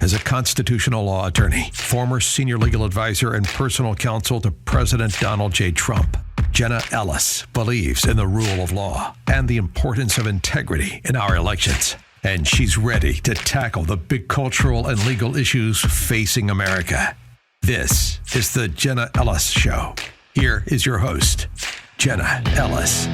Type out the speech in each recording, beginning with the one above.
As a constitutional law attorney, former senior legal advisor and personal counsel to President Donald J. Trump, Jenna Ellis believes in the rule of law and the importance of integrity in our elections. And she's ready to tackle the big cultural and legal issues facing America. This is the Jenna Ellis Show. Here is your host, Jenna Ellis.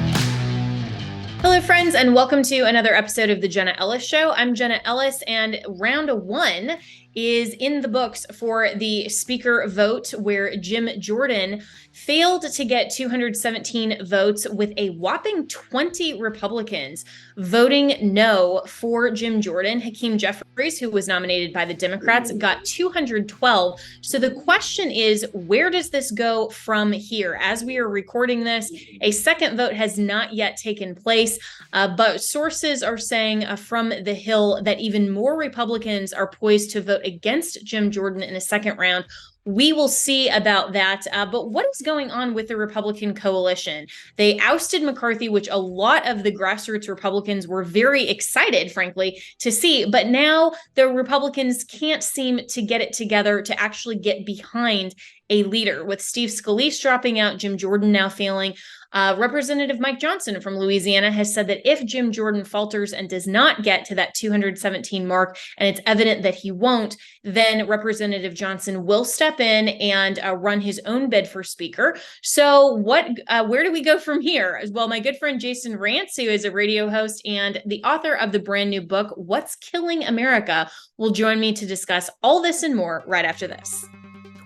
Hello, friends, and welcome to another episode of the Jenna Ellis Show. I'm Jenna Ellis, and round one is in the books for the speaker vote, where Jim Jordan failed to get 217 votes, with a whopping 20 Republicans voting no for Jim Jordan. Hakeem Jeffries, who was nominated by the Democrats, got 212. So the question is, where does this go from here? As we are recording this, a second vote has not yet taken place, but sources are saying from the Hill that even more Republicans are poised to vote against Jim Jordan in a second round. We will see about that. But what is going on with the Republican coalition? They ousted McCarthy, which a lot of the grassroots Republicans were very excited, frankly, to see. But now the Republicans can't seem to get it together to actually get behind a leader. With Steve Scalise dropping out, Jim Jordan now failing. Representative Mike Johnson from Louisiana has said that if Jim Jordan falters and does not get to that 217 mark, and it's evident that he won't, then Representative Johnson will step in and run his own bid for speaker. So where do we go from here? Well, my good friend Jason Rantz, who is a radio host and the author of the brand new book, What's Killing America, will join me to discuss all this and more right after this.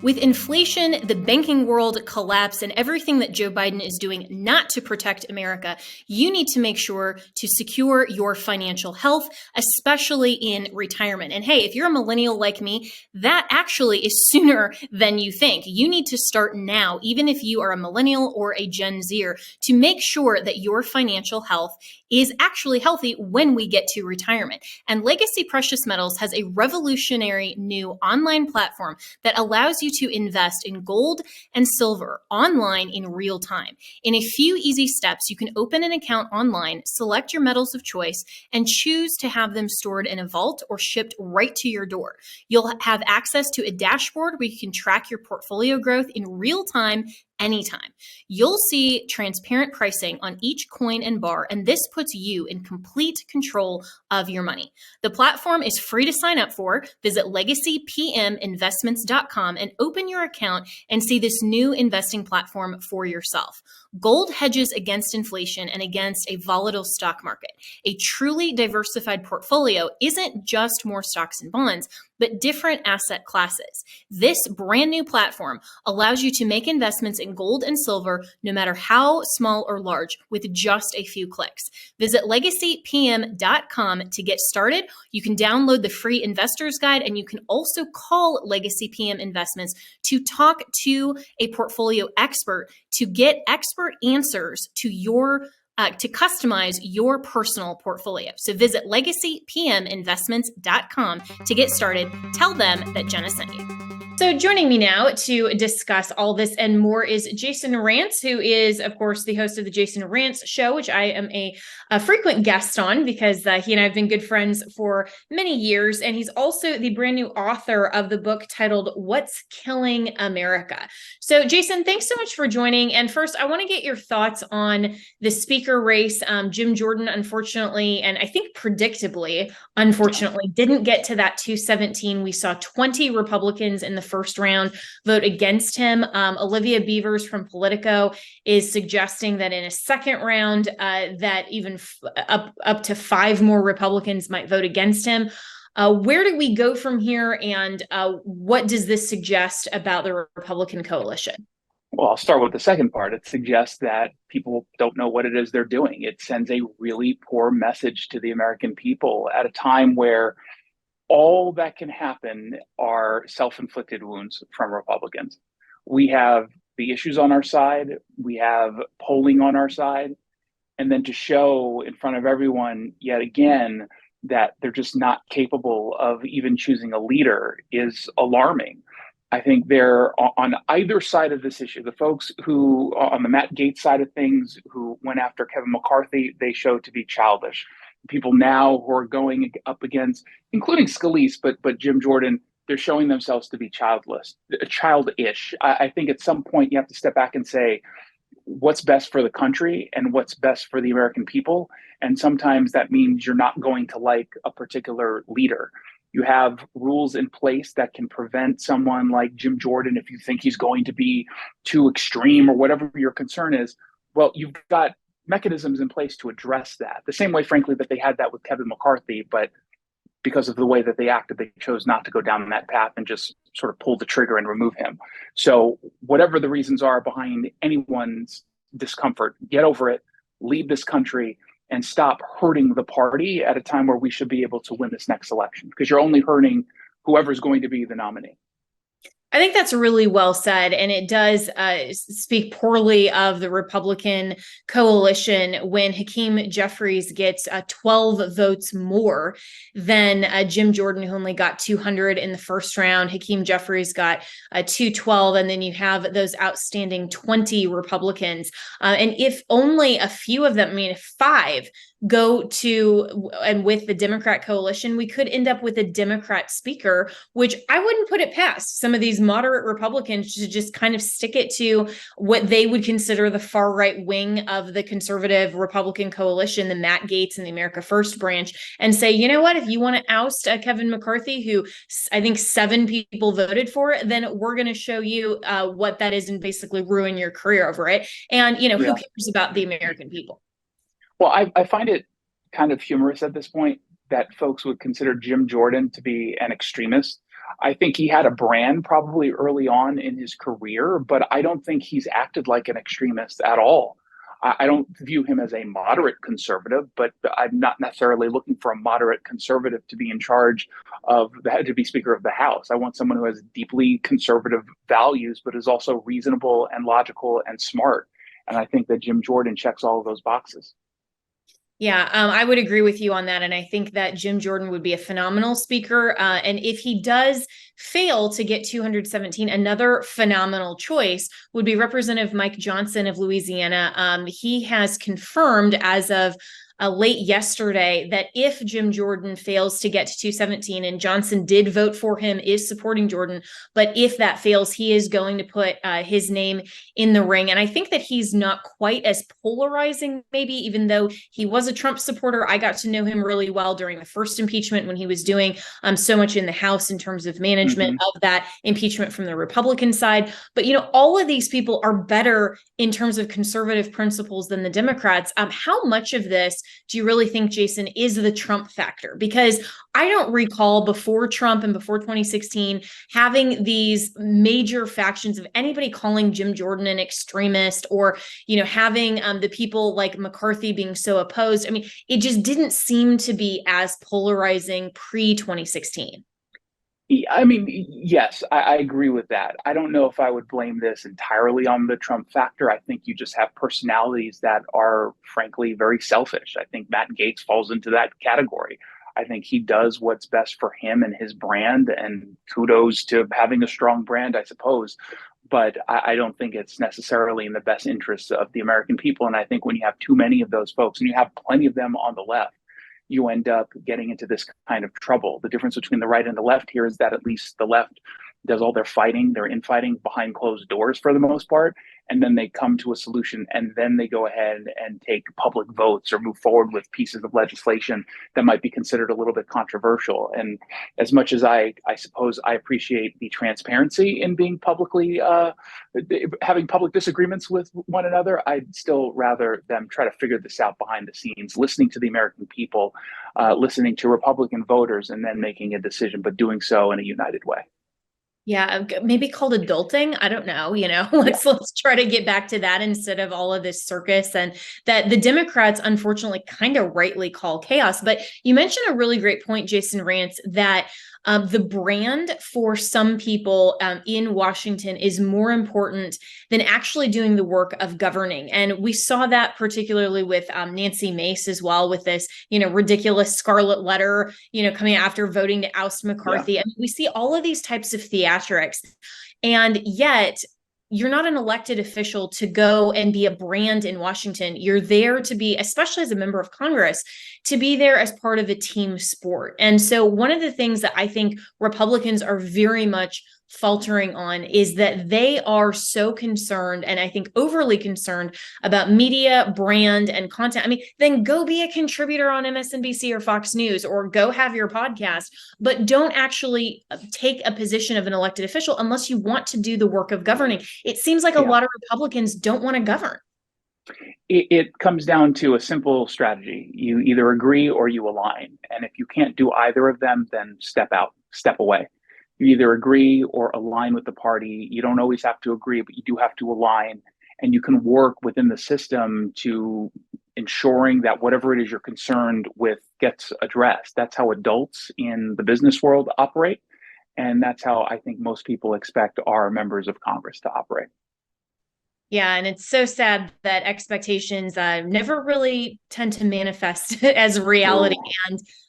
With inflation, the banking world collapse, and everything that Joe Biden is doing not to protect America, you need to make sure to secure your financial health, especially in retirement. And hey, if you're a millennial like me, that actually is sooner than you think. You need to start now, even if you are a millennial or a Gen Zer, to make sure that your financial health is actually healthy when we get to retirement. And Legacy Precious Metals has a revolutionary new online platform that allows you to invest in gold and silver online in real time. In a few easy steps, you can open an account online, select your metals of choice, and choose to have them stored in a vault or shipped right to your door. You'll have access to a dashboard where you can track your portfolio growth in real time anytime. You'll see transparent pricing on each coin and bar, and this puts you in complete control of your money. The platform is free to sign up for. Visit legacypminvestments.com and open your account and see this new investing platform for yourself. Gold hedges against inflation and against a volatile stock market. A truly diversified portfolio isn't just more stocks and bonds, but different asset classes. This brand new platform allows you to make investments in gold and silver, no matter how small or large, with just a few clicks. Visit legacypm.com to get started. You can download the free investor's guide, and you can also call Legacy PM Investments to talk to a portfolio expert to get expert answers to to customize your personal portfolio. So visit legacypminvestments.com to get started. Tell them that Jenna sent you. So joining me now to discuss all this and more is Jason Rantz, who is, of course, the host of the Jason Rantz Show, which I am a frequent guest on because he and I have been good friends for many years. And he's also the brand new author of the book titled What's Killing America. So Jason, thanks so much for joining. And first, I want to get your thoughts on the speaker race. Jim Jordan, unfortunately, and I think predictably, unfortunately, didn't get to that 217. We saw 20 Republicans in the first round vote against him. Olivia Beavers from Politico is suggesting that in a second round, that even up to 5 more Republicans might vote against him. Where do we go from here, and what does this suggest about the Republican coalition? Well, I'll start with the second part. It suggests that people don't know what it is they're doing. It sends a really poor message to the American people at a time where all that can happen are self-inflicted wounds from Republicans. We have the issues on our side, we have polling on our side, and then to show in front of everyone yet again that they're just not capable of even choosing a leader is alarming. I think they're on either side of this issue. The folks who, on the Matt Gaetz side of things, who went after Kevin McCarthy, they showed to be childish. People now who are going up against, including Scalise, but Jim Jordan, they're showing themselves to be childish. I think at some point you have to step back and say, what's best for the country and what's best for the American people. And sometimes that means you're not going to like a particular leader. You have rules in place that can prevent someone like Jim Jordan, if you think he's going to be too extreme or whatever your concern is. Well, you've got mechanisms in place to address that. The same way, frankly, that they had that with Kevin McCarthy, but because of the way that they acted, they chose not to go down that path and just sort of pull the trigger and remove him. So whatever the reasons are behind anyone's discomfort, get over it, leave this country, and stop hurting the party at a time where we should be able to win this next election, because you're only hurting whoever's going to be the nominee. I think that's really well said. And it does speak poorly of the Republican coalition when Hakeem Jeffries gets 12 votes more than Jim Jordan, who only got 200 in the first round. Hakeem Jeffries got 212. And then you have those outstanding 20 Republicans. And if only a few of them, I mean, if 5 go to and with the Democrat coalition, we could end up with a Democrat speaker, which I wouldn't put it past some of these moderate Republicans to just kind of stick it to what they would consider the far right wing of the conservative Republican coalition, the Matt Gaetz and the America First branch, and say, you know what, if you want to oust Kevin McCarthy, who I think 7 people voted for, then we're going to show you what that is and basically ruin your career over it. And, you know, who cares about the American people? Well, I find it kind of humorous at this point that folks would consider Jim Jordan to be an extremist. I think he had a brand probably early on in his career, but I don't think he's acted like an extremist at all. I don't view him as a moderate conservative, but I'm not necessarily looking for a moderate conservative to be in charge of to be Speaker of the House. I want someone who has deeply conservative values, but is also reasonable and logical and smart. And I think that Jim Jordan checks all of those boxes. Yeah, I would agree with you on that. And I think that Jim Jordan would be a phenomenal speaker. And if he does fail to get 217, another phenomenal choice would be Representative Mike Johnson of Louisiana. He has confirmed as of late yesterday that if Jim Jordan fails to get to 217, and Johnson did vote for him, is supporting Jordan, but if that fails, he is going to put his name in the ring. And I think that he's not quite as polarizing, maybe, even though he was a Trump supporter. I got to know him really well during the first impeachment when he was doing so much in the House in terms of management of that impeachment from the Republican side. But, you know, all of these people are better in terms of conservative principles than the Democrats. How much of this do you really think, Jason, is the Trump factor? Because I don't recall before Trump and before 2016 having these major factions of anybody calling Jim Jordan an extremist, or, you know, having the people like McCarthy being so opposed. I mean, it just didn't seem to be as polarizing pre-2016. I mean, yes, I agree with that. I don't know if I would blame this entirely on the Trump factor. I think you just have personalities that are, frankly, very selfish. I think Matt Gaetz falls into that category. I think he does what's best for him and his brand, and kudos to having a strong brand, I suppose. But I don't think it's necessarily in the best interests of the American people. And I think when you have too many of those folks, and you have plenty of them on the left, you end up getting into this kind of trouble. The difference between the right and the left here is that at least the left does all their fighting, their infighting behind closed doors for the most part, and then they come to a solution, and then they go ahead and take public votes or move forward with pieces of legislation that might be considered a little bit controversial. And as much as I suppose I appreciate the transparency in being publicly having public disagreements with one another, I'd still rather them try to figure this out behind the scenes, listening to the American people, listening to Republican voters, and then making a decision, but doing so in a united way. Yeah, maybe called adulting. I don't know, you know, let's try to get back to that instead of all of this circus, and that the Democrats, unfortunately, kind of rightly call chaos. But you mentioned a really great point, Jason Rantz, that the brand for some people in Washington is more important than actually doing the work of governing. And we saw that particularly with Nancy Mace as well, with this, you know, ridiculous scarlet letter, you know, coming after voting to oust McCarthy. Yeah. I mean, we see all of these types of theatrics. And yet you're not an elected official to go and be a brand in Washington. You're there to be, especially as a member of Congress, to be there as part of a team sport. And so one of the things that I think Republicans are very much faltering on is that they are so concerned, and I think overly concerned, about media, brand, and content. I mean, then go be a contributor on MSNBC or Fox News, or go have your podcast, but don't actually take a position of an elected official unless you want to do the work of governing. It seems like a lot of Republicans don't want to govern. It comes down to a simple strategy. You either agree or you align. And if you can't do either of them, then step out, step away. You either agree or align with the party. You don't always have to agree, but you do have to align. And you can work within the system to ensuring that whatever it is you're concerned with gets addressed. That's how adults in the business world operate. And that's how I think most people expect our members of Congress to operate. Yeah, and it's so sad that expectations never really tend to manifest as reality.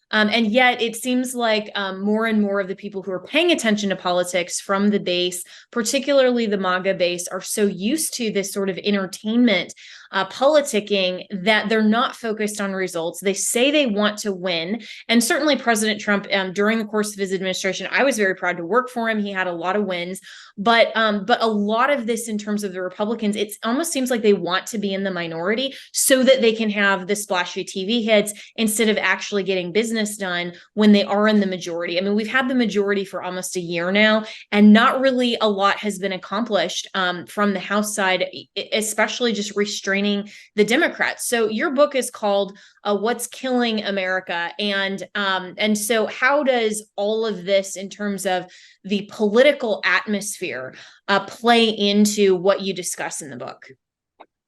And yet it seems like more and more of the people who are paying attention to politics from the base, particularly the MAGA base, are so used to this sort of entertainment politicking that they're not focused on results. They say they want to win. And certainly President Trump, during the course of his administration, I was very proud to work for him. He had a lot of wins. But a lot of this in terms of the Republicans, it almost seems like they want to be in the minority so that they can have the splashy TV hits instead of actually getting business done when they are in the majority. I mean, we've had the majority for almost a year now, and not really a lot has been accomplished from the House side, especially just restraining the Democrats. So your book is called "What's Killing America," and so how does all of this, in terms of the political atmosphere, play into what you discuss in the book?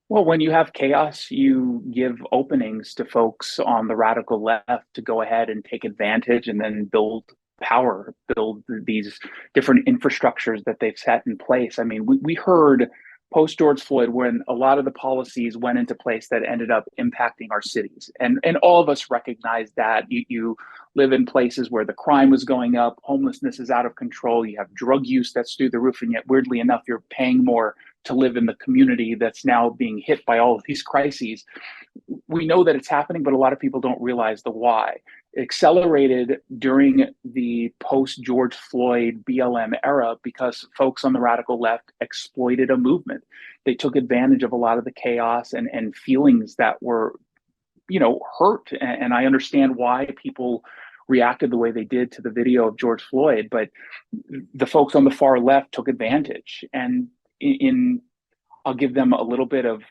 Well, when you have chaos, you give openings to folks on the radical left to go ahead and take advantage and then build power, build these different infrastructures that they've set in place. I mean, we heard post George Floyd when a lot of the policies went into place that ended up impacting our cities. And all of us recognize that. You live in places where the crime was going up, homelessness is out of control, you have drug use that's through the roof, and yet weirdly enough, you're paying more to live in the community that's now being hit by all of these crises. We know that it's happening, but a lot of people don't realize the why. It accelerated during the post-George Floyd BLM era because folks on the radical left exploited a movement. They took advantage of a lot of the chaos and feelings that were, hurt. And I understand why people reacted the way they did to the video of George Floyd, but the folks on the far left took advantage. And I'll give them a little bit of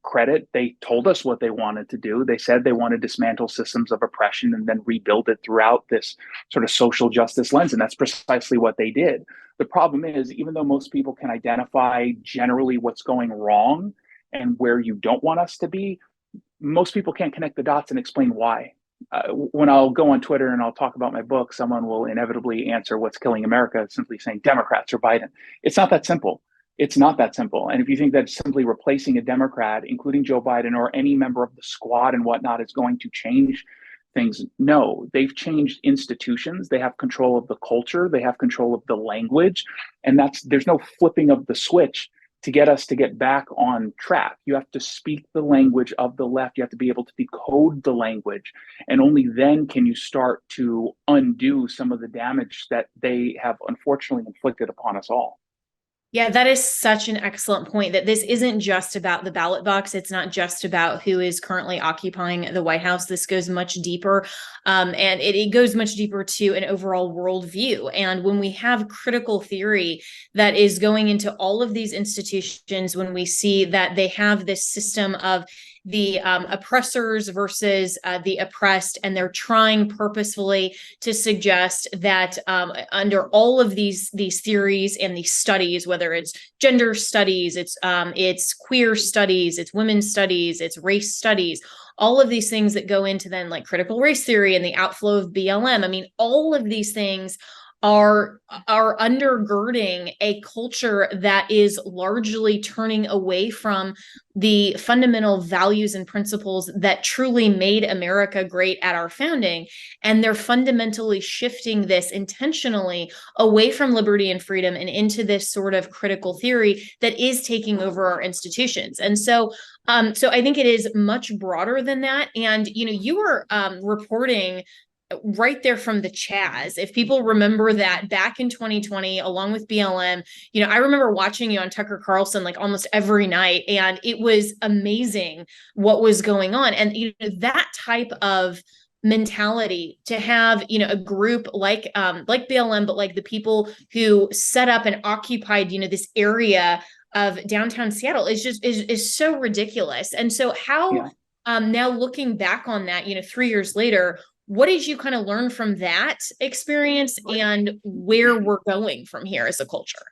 credit. They told us what they wanted to do. They said they want to dismantle systems of oppression and then rebuild it throughout this sort of social justice lens. And that's precisely what they did. The problem is, even though most people can identify generally what's going wrong and where you don't want us to be, most people can't connect the dots and explain why. When I'll go on Twitter and I'll talk about my book, someone will inevitably answer what's killing America simply saying Democrats or Biden. It's not that simple. It's not that simple. And if you think that simply replacing a Democrat, including Joe Biden or any member of the squad and whatnot, is going to change things, no, they've changed institutions. They have control of the culture. They have control of the language. And there's no flipping of the switch to get us to get back on track. You have to speak the language of the left. You have to be able to decode the language. And only then can you start to undo some of the damage that they have unfortunately inflicted upon us all. Yeah, that is such an excellent point, that this isn't just about the ballot box. It's not just about who is currently occupying the White House. This goes much deeper, and it goes much deeper to an overall worldview. And when we have critical theory that is going into all of these institutions, when we see that they have this system of the oppressors versus the oppressed, and they're trying purposefully to suggest that under all of these theories and these studies, whether it's gender studies, it's queer studies, it's women's studies, it's race studies, all of these things that go into then like critical race theory and the outflow of BLM. I mean, all of these things are undergirding a culture that is largely turning away from the fundamental values and principles that truly made America great at our founding. And they're fundamentally shifting this intentionally away from liberty and freedom and into this sort of critical theory that is taking over our institutions. And so I think it is much broader than that. And, you were reporting right there from the Chaz. If people remember that back in 2020, along with BLM, I remember watching you on Tucker Carlson like almost every night, and it was amazing what was going on. And that type of mentality to have, a group like BLM, but like the people who set up and occupied, this area of downtown Seattle is so ridiculous. And so how now looking back on that, 3 years later, what did you kind of learn from that experience and where we're going from here as a culture?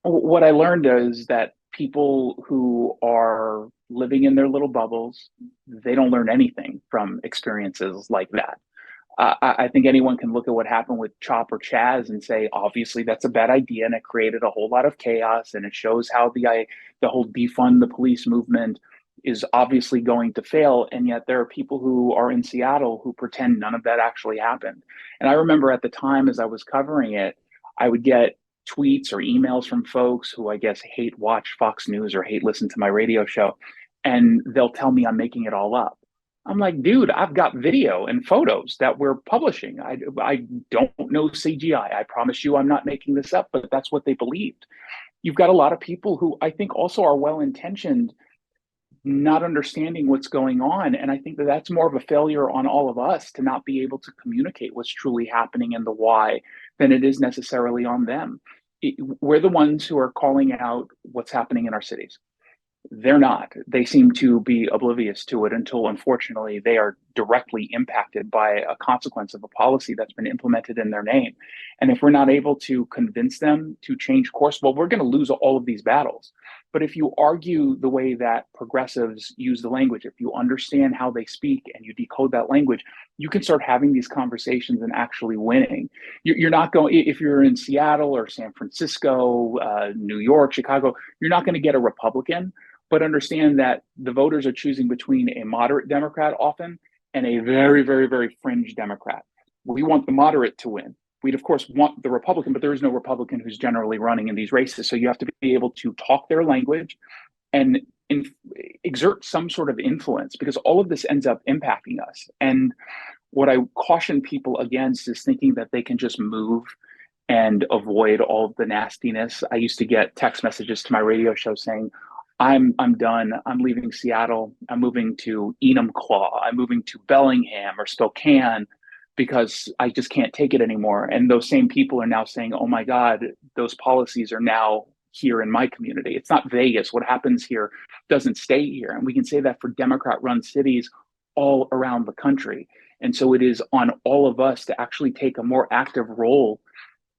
What I learned is that people who are living in their little bubbles, they don't learn anything from experiences like that. I think anyone can look at what happened with Chop or Chaz and say, obviously, that's a bad idea, and it created a whole lot of chaos, and it shows how the whole defund the police movement is obviously going to fail. And yet there are people who are in Seattle who pretend none of that actually happened. And I remember at the time, as I was covering it, I would get tweets or emails from folks who I guess hate watch Fox News or hate listen to my radio show. And they'll tell me I'm making it all up. I'm like, dude, I've got video and photos that we're publishing. I don't know CGI. I promise you I'm not making this up, but that's what they believed. You've got a lot of people who I think also are well-intentioned, not understanding what's going on. And I think that that's more of a failure on all of us to not be able to communicate what's truly happening and the why than it is necessarily on them. We're the ones who are calling out what's happening in our cities. They're not. They seem to be oblivious to it until, unfortunately, they are directly impacted by a consequence of a policy that's been implemented in their name. And if we're not able to convince them to change course, well, we're going to lose all of these battles. But if you argue the way that progressives use the language, if you understand how they speak and you decode that language, you can start having these conversations and actually winning. You're not going, if you're in Seattle or San Francisco, New York, Chicago, you're not going to get a Republican. But understand that the voters are choosing between a moderate Democrat often and a very, very, very fringe Democrat. We want the moderate to win. We'd, of course, want the Republican, but there is no Republican who's generally running in these races. So you have to be able to talk their language and exert some sort of influence, because all of this ends up impacting us. And what I caution people against is thinking that they can just move and avoid all of the nastiness. I used to get text messages to my radio show saying, I'm done. I'm leaving Seattle. I'm moving to Enumclaw. I'm moving to Bellingham or Spokane because I just can't take it anymore. And those same people are now saying, oh my God, those policies are now here in my community. It's not Vegas. What happens here doesn't stay here. And we can say that for Democrat-run cities all around the country. And so it is on all of us to actually take a more active role.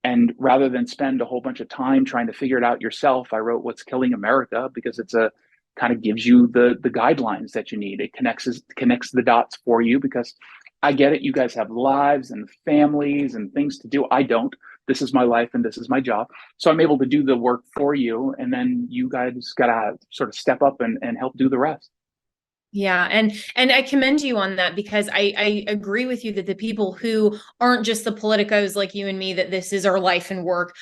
And rather than spend a whole bunch of time trying to figure it out yourself, I wrote What's Killing America because it's a kind of gives you the guidelines that you need. It connects the dots for you, because I get it. You guys have lives and families and things to do. I don't. This is my life and this is my job. So I'm able to do the work for you. And then you guys got to sort of step up and help do the rest. Yeah. And I commend you on that, because I agree with you that the people who aren't just the politicos like you and me, that this is our life and work,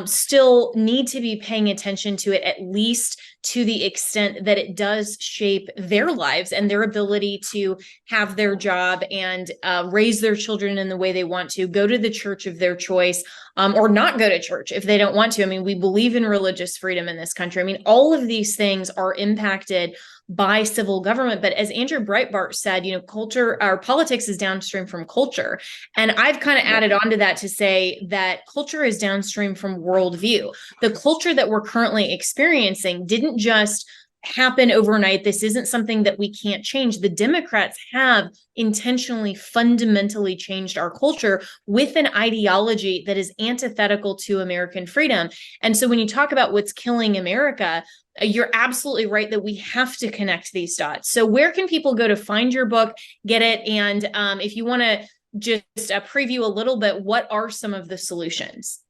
still need to be paying attention to it, at least to the extent that it does shape their lives and their ability to have their job and raise their children in the way they want to, go to the church of their choice, or not go to church if they don't want to. I mean, we believe in religious freedom in this country. I mean, all of these things are impacted by civil government. But as Andrew Breitbart said, culture or politics is downstream from culture. And I've kind of added on to that to say that culture is downstream from worldview. The culture that we're currently experiencing didn't just happen overnight. This isn't something that we can't change. The Democrats have intentionally, fundamentally changed our culture with an ideology that is antithetical to American freedom. And so when you talk about what's killing America, you're absolutely right that we have to connect these dots. So where can people go to find your book, get it? And if you want to just preview a little bit, what are some of the solutions?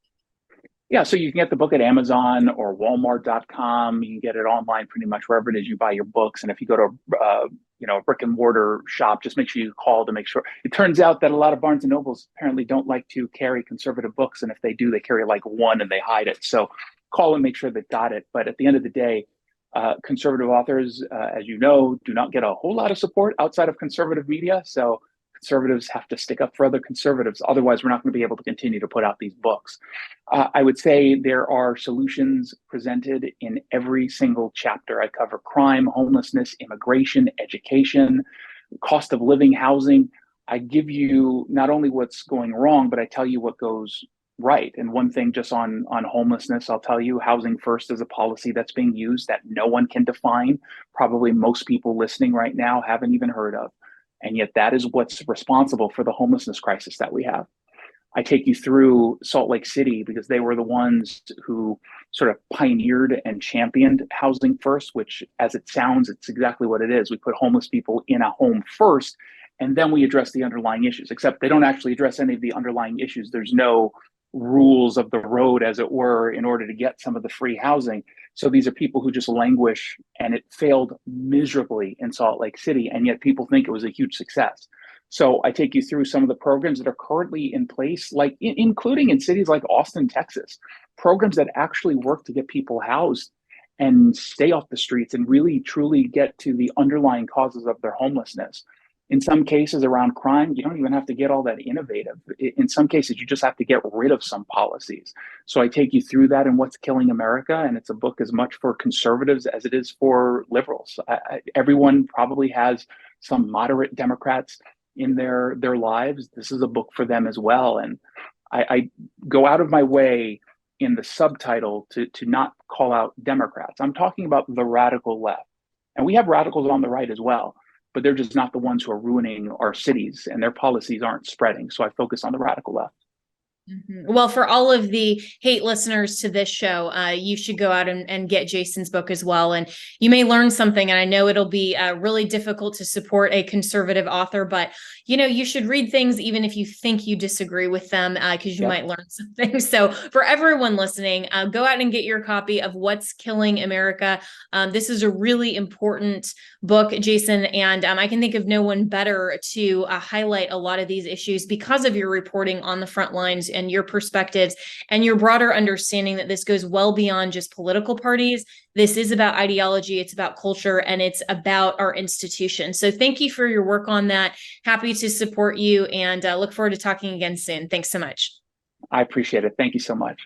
Yeah, so you can get the book at Amazon or Walmart.com. You can get it online pretty much wherever it is you buy your books. And if you go to a brick and mortar shop, just make sure you call to make sure. It turns out that a lot of Barnes and Nobles apparently don't like to carry conservative books, and if they do, they carry like one and they hide it. So call and make sure they've got it. But at the end of the day, conservative authors, as you know, do not get a whole lot of support outside of conservative media. So conservatives have to stick up for other conservatives. Otherwise, we're not going to be able to continue to put out these books. I would say there are solutions presented in every single chapter. I cover crime, homelessness, immigration, education, cost of living, housing. I give you not only what's going wrong, but I tell you what goes right. And one thing just on homelessness, I'll tell you, Housing First is a policy that's being used that no one can define. Probably most people listening right now haven't even heard of. And yet that is what's responsible for the homelessness crisis that we have. I take you through Salt Lake City because they were the ones who sort of pioneered and championed Housing First, which, as it sounds, it's exactly what it is. We put homeless people in a home first, and then we address the underlying issues, except they don't actually address any of the underlying issues. There's no rules of the road, as it were, in order to get some of the free housing. So these are people who just languish, and it failed miserably in Salt Lake City, and yet people think it was a huge success. So I take you through some of the programs that are currently in place, like including in cities like Austin, Texas, programs that actually work to get people housed and stay off the streets and really truly get to the underlying causes of their homelessness. In some cases around crime, you don't even have to get all that innovative. In some cases, you just have to get rid of some policies. So I take you through that and what's killing America. And it's a book as much for conservatives as it is for liberals. Everyone probably has some moderate Democrats in their lives. This is a book for them as well. And I go out of my way in the subtitle to not call out Democrats. I'm talking about the radical left. And we have radicals on the right as well, but they're just not the ones who are ruining our cities, and their policies aren't spreading. So I focus on the radical left. Mm-hmm. Well, for all of the hate listeners to this show, you should go out and get Jason's book as well. And you may learn something. And I know it'll be really difficult to support a conservative author, but you should read things even if you think you disagree with them, because you might learn something. So for everyone listening, go out and get your copy of What's Killing America. This is a really important book, Jason, and I can think of no one better to highlight a lot of these issues because of your reporting on the front lines and your perspectives and your broader understanding that this goes well beyond just political parties. This is about ideology, it's about culture, and it's about our institutions. So thank you for your work on that. Happy to support you, and look forward to talking again soon. Thanks so much. I appreciate it. Thank you so much.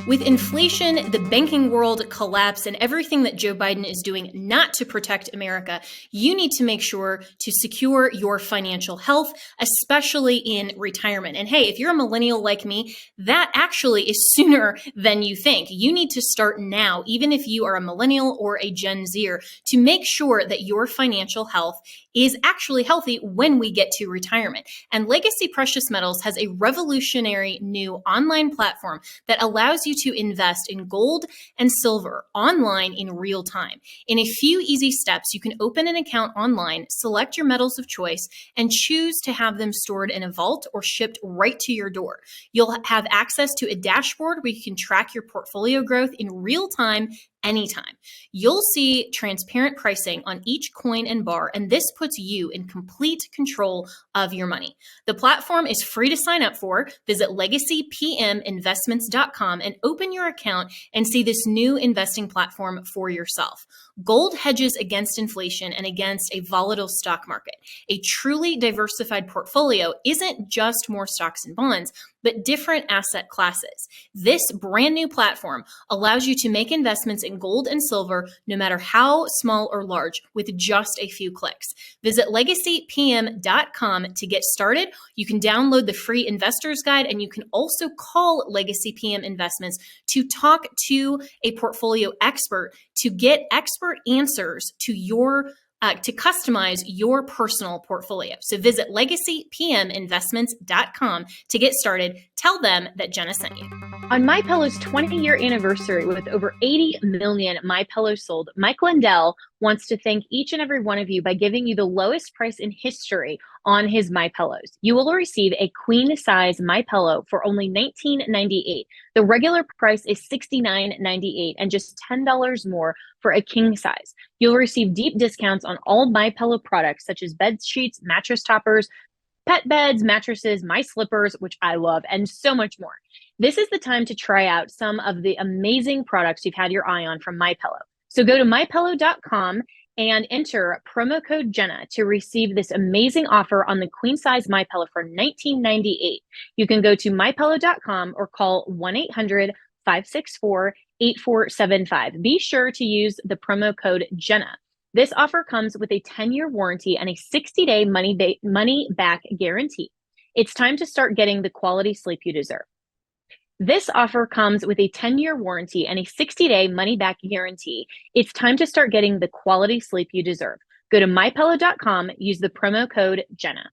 With inflation, the banking world collapse, and everything that Joe Biden is doing not to protect America, you need to make sure to secure your financial health, especially in retirement. And hey, if you're a millennial like me, that actually is sooner than you think. You need to start now, even if you are a millennial or a Gen Zer, to make sure that your financial health is actually healthy when we get to retirement. And Legacy Precious Metals has a revolutionary new online platform that allows you to invest in gold and silver online in real time. In a few easy steps, you can open an account online, select your metals of choice, and choose to have them stored in a vault or shipped right to your door. You'll have access to a dashboard where you can track your portfolio growth in real time anytime. You'll see transparent pricing on each coin and bar, and this puts you in complete control of your money. The platform is free to sign up for. Visit legacypminvestments.com and open your account and see this new investing platform for yourself. Gold hedges against inflation and against a volatile stock market. A truly diversified portfolio isn't just more stocks and bonds, but different asset classes. This brand new platform allows you to make investments in gold and silver, no matter how small or large, with just a few clicks. Visit legacypm.com to get started. You can download the free investor's guide, and you can also call Legacy PM Investments to talk to a portfolio expert to get expert answers to your to customize your personal portfolio. So visit legacypminvestments.com to get started. Tell them that Jenna sent you. On MyPillow's 20-year anniversary with over 80 million MyPillows sold, Mike Lindell wants to thank each and every one of you by giving you the lowest price in history on his MyPillows. You will receive a queen-size MyPillow for only $19.98. The regular price is $69.98 and just $10 more for a king size. You'll receive deep discounts on all MyPillow products such as bed sheets, mattress toppers, pet beds, mattresses, my slippers, which I love, and so much more. This is the time to try out some of the amazing products you've had your eye on from MyPillow. So go to mypillow.com and enter promo code Jenna to receive this amazing offer on the queen size MyPillow for $19.98. You can go to mypillow.com or call 1-800-564-8475. Be sure to use the promo code Jenna. This offer comes with a 10-year warranty and a 60-day money-back guarantee. It's time to start getting the quality sleep you deserve. This offer comes with a 10-year warranty and a 60-day money-back guarantee. It's time to start getting the quality sleep you deserve. Go to mypillow.com, use the promo code Jenna.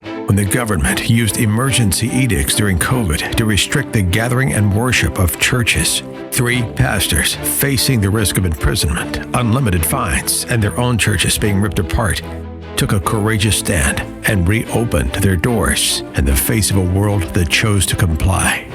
When the government used emergency edicts during COVID to restrict the gathering and worship of churches, 3 pastors facing the risk of imprisonment, unlimited fines, and their own churches being ripped apart took a courageous stand and reopened their doors in the face of a world that chose to comply.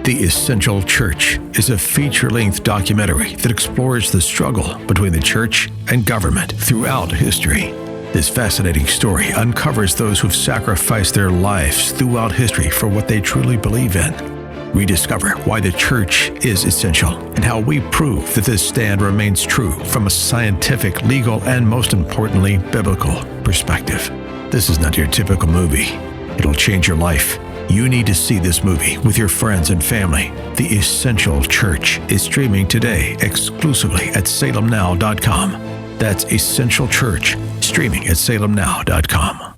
The Essential Church is a feature-length documentary that explores the struggle between the church and government throughout history. This fascinating story uncovers those who've sacrificed their lives throughout history for what they truly believe in. Rediscover why the church is essential and how we prove that this stand remains true from a scientific, legal, and most importantly, biblical perspective. This is not your typical movie. It'll change your life. You need to see this movie with your friends and family. The Essential Church is streaming today exclusively at salemnow.com. That's Essential Church, streaming at salemnow.com.